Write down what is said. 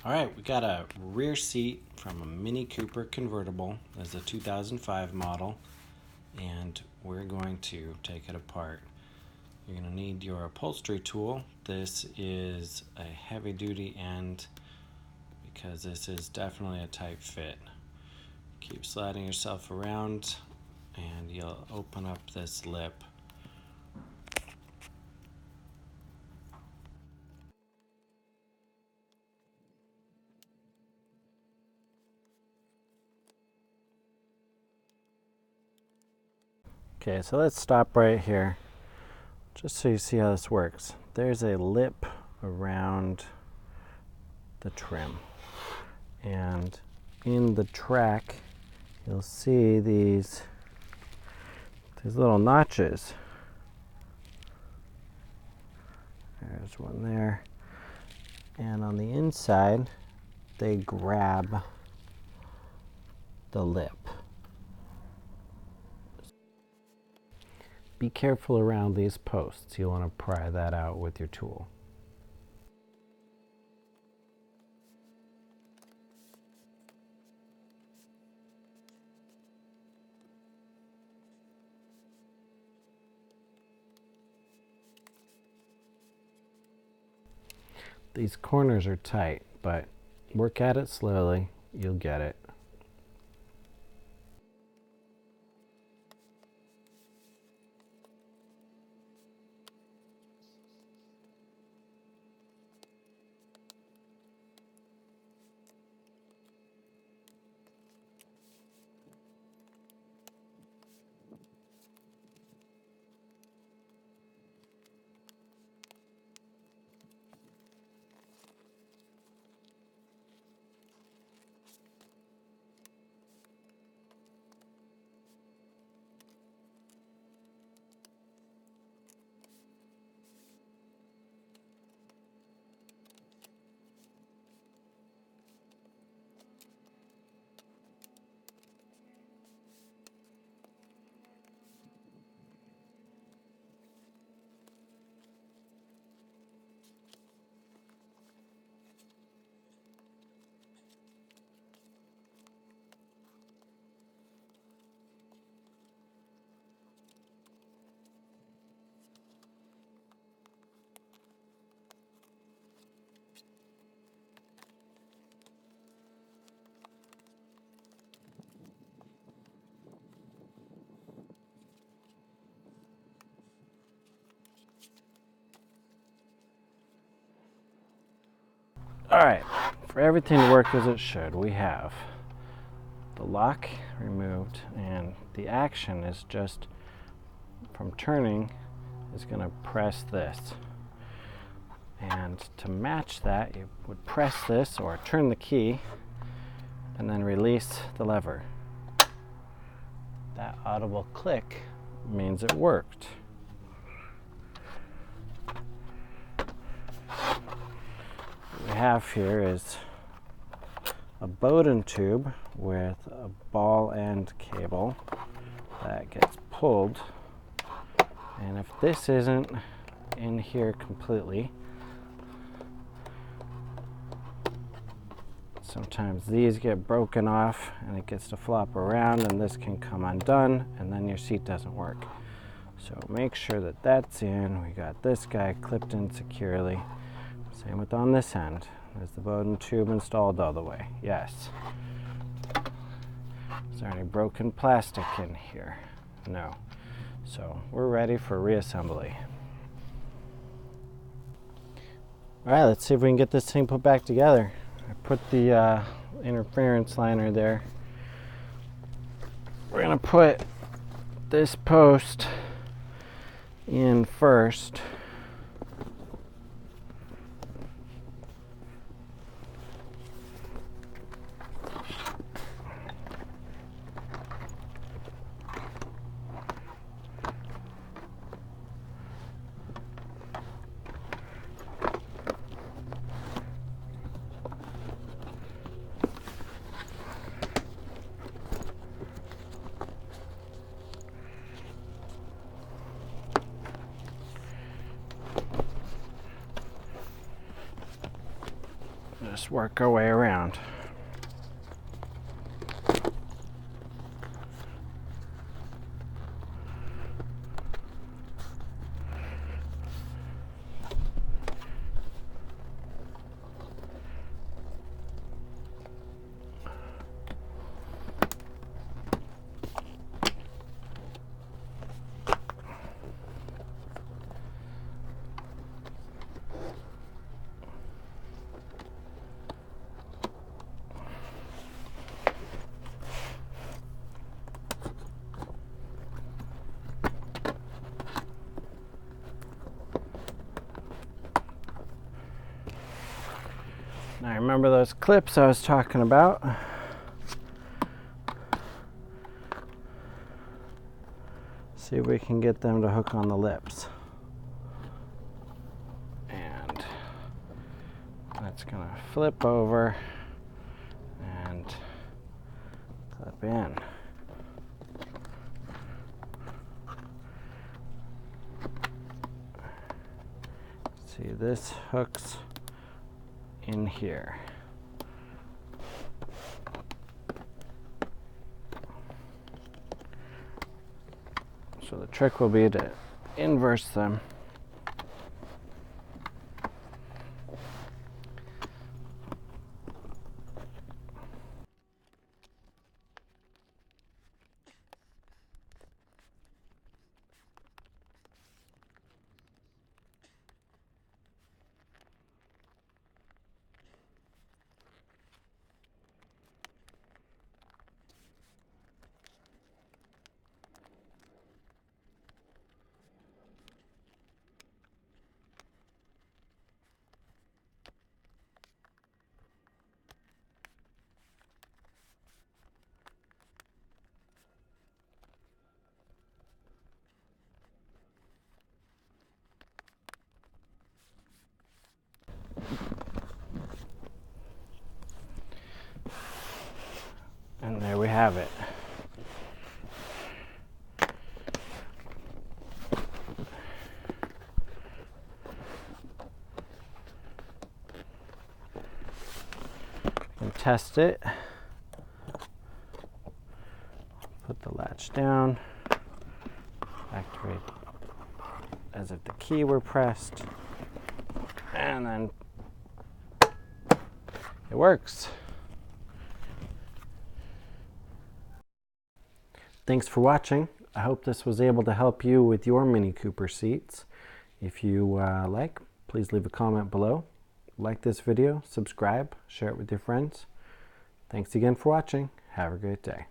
All right, we got a rear seat from a Mini Cooper convertible. That's a 2005 model, and we're going to take it apart. You're going to need your upholstery tool. This is a heavy duty end because this is definitely a tight fit. Keep sliding yourself around and you'll open up this lip. Okay, so let's stop right here just so you see how this works. There's a lip around the trim, and in the track you'll see these little notches. There's one there, and on the inside they grab the lip. Be careful around these posts. You'll want to pry that out with your tool. These corners are tight, but work at it slowly. You'll get it. Alright, for everything to work as it should, we have the lock removed, and the action is just from turning is going to press this. And to match that, you would press this or turn the key and then release the lever. That audible click means it worked. What we have here is a bowden tube with a ball end cable that gets pulled, and if this isn't in here completely, sometimes these get broken off and it gets to flop around, and this can come undone, and then your seat doesn't work. So make sure that that's in. We got this guy clipped in securely. Same with on this end. There's the bowden tube installed all the way. Yes. Is there any broken plastic in here? No. So we're ready for reassembly. All right, let's see if we can get this thing put back together. I put the interference liner there. We're gonna put this post in first. Just work our way around. Now remember those clips I was talking about? See if we can get them to hook on the lips. And that's gonna flip over and clip in. See, this hooks in here. So the trick will be to inverse them. And there we have it. And test it. Put the latch down. Activate as if the key were pressed. And then it works. Thanks for watching. I hope this was able to help you with your Mini Cooper seats. If you like, please leave a comment below. Like this video, subscribe, share it with your friends. Thanks again for watching. Have a great day.